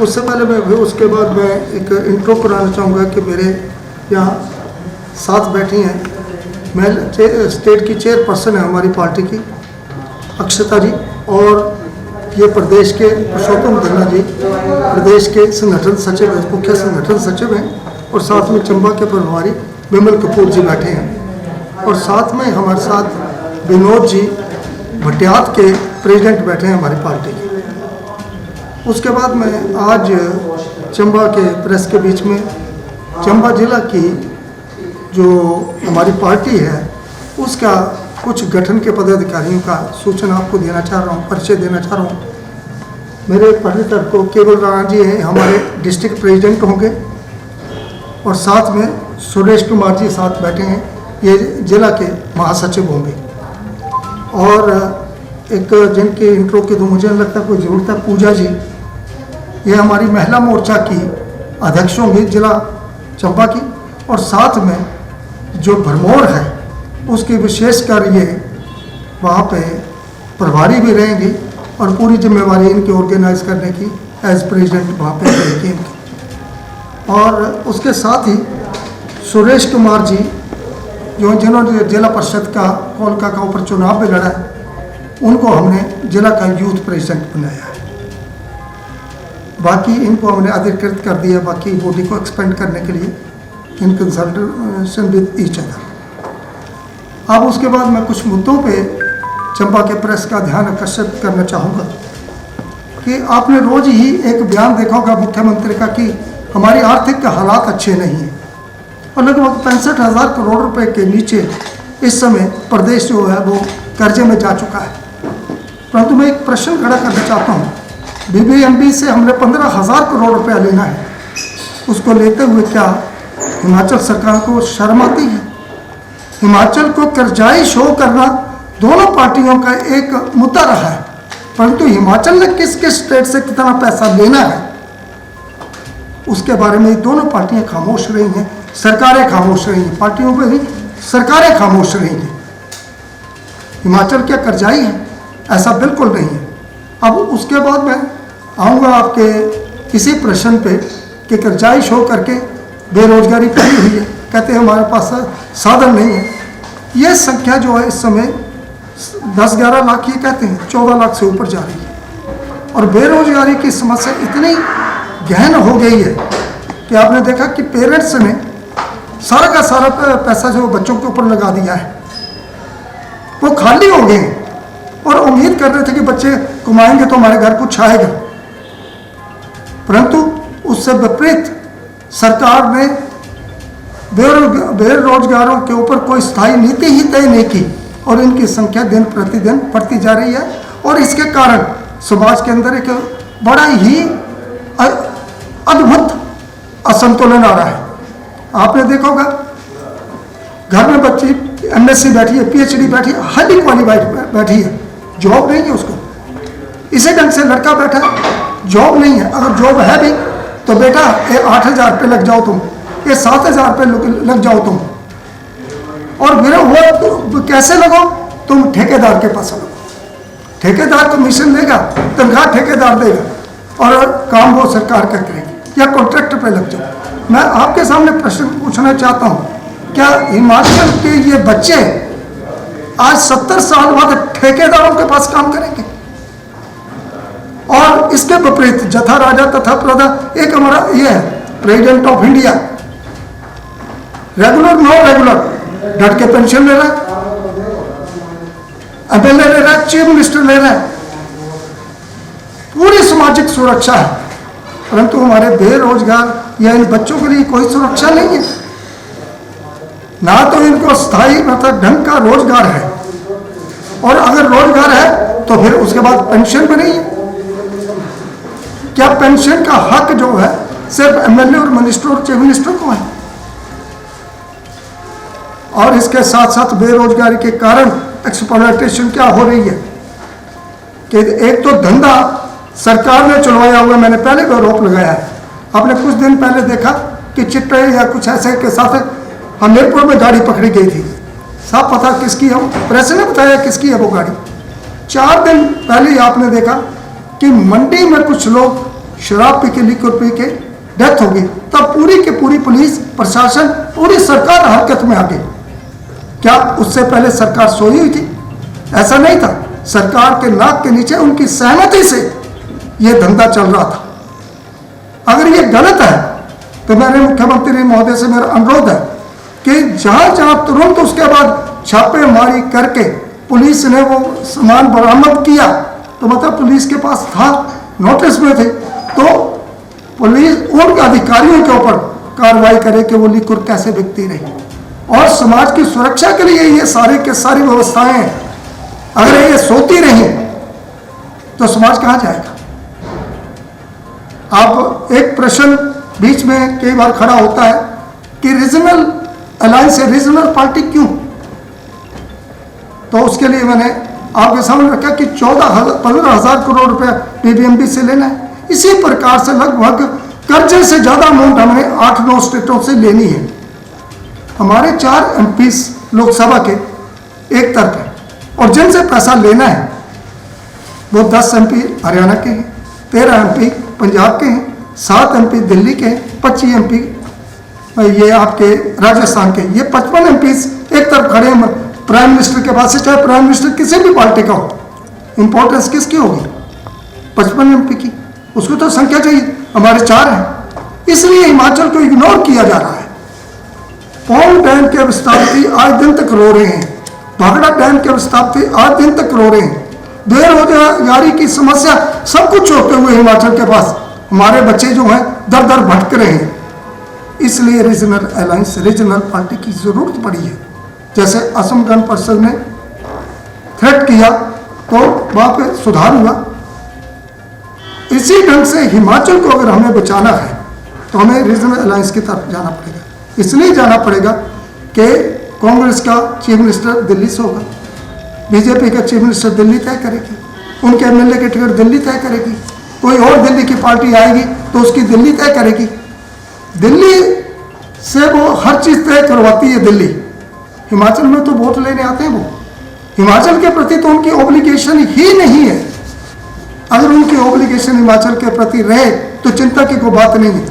उससे पहले उसके बाद मैं एक इंट्रो कराना चाहूँगा कि मेरे यहाँ साथ बैठी हैं स्टेट की चेयरपर्सन है हमारी पार्टी की अक्षता जी, और ये प्रदेश के पुरुषोत्तम धन्ना जी प्रदेश के संगठन सचिव मुख्य संगठन सचिव हैं, और साथ में चंबा के प्रभारी विमल कपूर जी बैठे हैं, और साथ में हमारे साथ विनोद जी भटियात के प्रेसिडेंट बैठे हैं हमारी पार्टी के। उसके बाद मैं आज चंबा के प्रेस के बीच में चंबा जिला की जो हमारी पार्टी है उसका कुछ गठन के पदाधिकारियों का सूचना आपको देना चाह रहा हूँ, परिचय देना चाह रहा हूँ। मेरे पहले तरफ को केवल राणा जी हैं, हमारे डिस्ट्रिक्ट प्रेसिडेंट होंगे, और साथ में सुरेश कुमार जी साथ बैठे हैं, ये जिला के महासचिव होंगे, और एक जिनकी इंट्रो की तो मुझे नहीं लगता कोई ज़रूरत है, पूजा जी, ये हमारी महिला मोर्चा की अध्यक्ष होंगी जिला चंबा की, और साथ में जो भरमौर है उसकी विशेषकर ये वहाँ पे प्रभारी भी रहेंगी, और पूरी जिम्मेवारी इनकी ऑर्गेनाइज करने की एज प्रेसिडेंट वहाँ पे रहेगी इनकी। और उसके साथ ही सुरेश कुमार जी जिन्होंने जिला परिषद का कोलका का ऊपर चुनाव भी लड़ा है, उनको हमने जिला का यूथ प्रेसिडेंट बनाया है। बाकी इनको हमने अधिकृत कर दिया बाकी बॉडी को एक्सपेंड करने के लिए in consultation with each other. अब उसके बाद मैं कुछ मुद्दों पे चंबा के प्रेस का ध्यान आकर्षित करना चाहूँगा कि आपने रोज ही एक बयान देखा होगा मुख्यमंत्री का कि हमारी आर्थिक हालात अच्छे नहीं हैं, और लगभग 65,000 करोड़ रुपए के नीचे इस समय प्रदेश जो है वो कर्जे में जा चुका है। परंतु मैं एक प्रश्न खड़ा करना चाहता हूँ, BBMP से हमने 15,000 करोड़ रुपया लेना है, उसको लेते हुए क्या हिमाचल सरकार को शर्म आती है? हिमाचल को कर्जाई शो करना दोनों पार्टियों का एक मुद्दा रहा है, परंतु हिमाचल ने किस किस स्टेट से कितना पैसा लेना है उसके बारे में दोनों पार्टियां खामोश रही हैं, सरकारें खामोश रही हैं, पार्टियों पर नहीं सरकारें खामोश रही हैं। हिमाचल क्या कर्जाई है? ऐसा बिल्कुल नहीं है। अब उसके बाद मैं आऊँगा आपके इसी प्रश्न पे कि कर्जाई शो करके बेरोजगारी फैली हुई है, कहते हैं हमारे पास साधन नहीं है। ये संख्या जो है इस समय 10-11 लाख ये कहते हैं 14 लाख से ऊपर जा रही है, और बेरोजगारी की समस्या इतनी गहन हो गई है कि आपने देखा कि पेरेंट्स ने सारा का सारा पैसा जो बच्चों के ऊपर लगा दिया है, वो खाली हो गए और उम्मीद कर रहे थे कि बच्चे कमाएंगे तो हमारे घर कुछ आएगा, परंतु उससे विपरीत सरकार ने बेरोजगारों के ऊपर कोई स्थायी नीति ही तय नहीं की, और इनकी संख्या दिन प्रतिदिन बढ़ती जा रही है, और इसके कारण समाज के अंदर एक बड़ा ही अद्भुत असंतुलन आ रहा है। आपने देखा होगा घर में बच्ची MSc बैठी है, PhD बैठी है, हाईली क्वालिफाइड बैठी है, जॉब नहीं है उसको। इसी ढंग से लड़का बैठा है, जॉब नहीं है, अगर जॉब है भी तो बेटा 8,000 रुपये लग जाओ तुम, ये 7,000 रुपये लग जाओ तुम, और फिर वो कैसे लगो? तुम ठेकेदार के पास लगो, ठेकेदार कमीशन देगा, तनख्वाह ठेकेदार देगा, और काम वो सरकार का करेगी, या कॉन्ट्रैक्टर पे लग जाओ। मैं आपके सामने प्रश्न पूछना चाहता हूँ, क्या हिमाचल के ये बच्चे आज 70 साल बाद ठेकेदारों के पास काम करेंगे? और इसके विपरीत जथा राजा तथा प्रजा, एक हमारा ये है president of India, regular no regular डट के पेंशन ले रहा है, MLA ले रहा है, चीफ मिनिस्टर ले रहा है, पूरी सामाजिक सुरक्षा है, परंतु हमारे बेरोजगार या इन बच्चों के लिए कोई सुरक्षा नहीं है, ना तो इनको स्थायी मतलब ढंग का रोजगार है, और अगर रोजगार है तो फिर उसके बाद पेंशन भी नहीं है। क्या पेंशन का हक जो है सिर्फ MLA और मिनिस्टर और चीफ मिनिस्टर को है? और इसके साथ साथ बेरोजगारी के कारण एक्सप्लॉयटेशन क्या हो रही है कि एक तो धंधा सरकार ने चलवाया हुआ, मैंने पहले भी आरोप लगाया है। आपने कुछ दिन पहले देखा कि चिट्टे या कुछ ऐसे के साथ हमीरपुर में गाड़ी पकड़ी गई थी, सब पता किसकी है, प्रेस ने बताया किसकी है वो गाड़ी। 4 दिन पहले आपने देखा कि मंडी में कुछ लोग शराब पी के लिक्वर पी के डेथ होगी, तब पूरी की पूरी पुलिस प्रशासन पूरी सरकार हरकत में आ गई। क्या उससे पहले सरकार सोई हुई थी? ऐसा नहीं था। सरकार के नाक के नीचे उनकी सहमति से यह धंधा चल रहा था। अगर ये गलत है तो मेरे मुख्यमंत्री महोदय से मेरा अनुरोध है कि जहां जहां तुरंत उसके बाद छापेमारी करके पुलिस ने वो सामान बरामद किया, तो मतलब पुलिस के पास था, नोटिस में थे, तो पुलिस उन अधिकारियों के ऊपर कार्रवाई करे कि वो लिक्वर कैसे बिकती रही। और समाज की सुरक्षा के लिए ये सारी के सारी व्यवस्थाएं हैं। अगर ये सोती रही तो समाज कहां जाएगा? अब एक प्रश्न बीच में कई बार खड़ा होता है कि रीजनल अलायंस है, रीजनल पार्टी क्यों? तो उसके लिए मैंने आपके सामने रखा कि 15,000 करोड़ रुपया पीबीएमबी से लेना है। इसी प्रकार से लगभग कर्जे से ज्यादा अमाउंट हमें 8-9 स्टेटों से लेनी है। हमारे 4 एमपी लोकसभा के एक तरफ है, और जिनसे पैसा लेना है वो 10 एमपी हरियाणा के हैं, 13 एमपी पंजाब के हैं, 7 एमपी दिल्ली के हैं, 25 एमपी ये आपके राजस्थान के। ये 55 एमपी एक तरफ खड़े हैं प्राइम मिनिस्टर के पास से, चाहे प्राइम मिनिस्टर किसी भी पार्टी का हो। इंपॉर्टेंस किसकी होगी? 55 एमपी की। उसको तो संख्या चाहिए, हमारे 4 हैं। इसलिए हिमाचल को इग्नोर किया जा रहा है। पौंग डैम के विस्थापित आज दिन तक रो रहे हैं, भाखड़ा डैम के विस्थापित आज दिन तक रो रहे हैं। बेरोजगारी की समस्या सब कुछ होते हुए हिमाचल के पास हमारे बच्चे जो हैं दर दर भटक रहे हैं। इसलिए रीजनल अलायंस, रीजनल पार्टी की जरूरत पड़ी है। जैसे असम गण परिषद ने थ्रेट किया तो वहां पे सुधार हुआ। इसी ढंग से हिमाचल को अगर हमें बचाना है तो हमें रीजनल अलायंस की तरफ जाना पड़ेगा। इसलिए जाना पड़ेगा कि कांग्रेस का चीफ मिनिस्टर दिल्ली से होगा, बीजेपी का चीफ मिनिस्टर दिल्ली तय करेगी, उनके एमएलए की टिकट दिल्ली तय करेगी, कोई और दिल्ली की पार्टी आएगी तो उसकी दिल्ली तय करेगी। दिल्ली से वो हर चीज तय करवाती है दिल्ली। हिमाचल में तो वोट लेने आते हैं वो। हिमाचल के प्रति तो उनकी ऑब्लिगेशन ही नहीं है। अगर उनकी ऑब्लिगेशन हिमाचल के प्रति रहे तो चिंता की कोई बात नहीं है।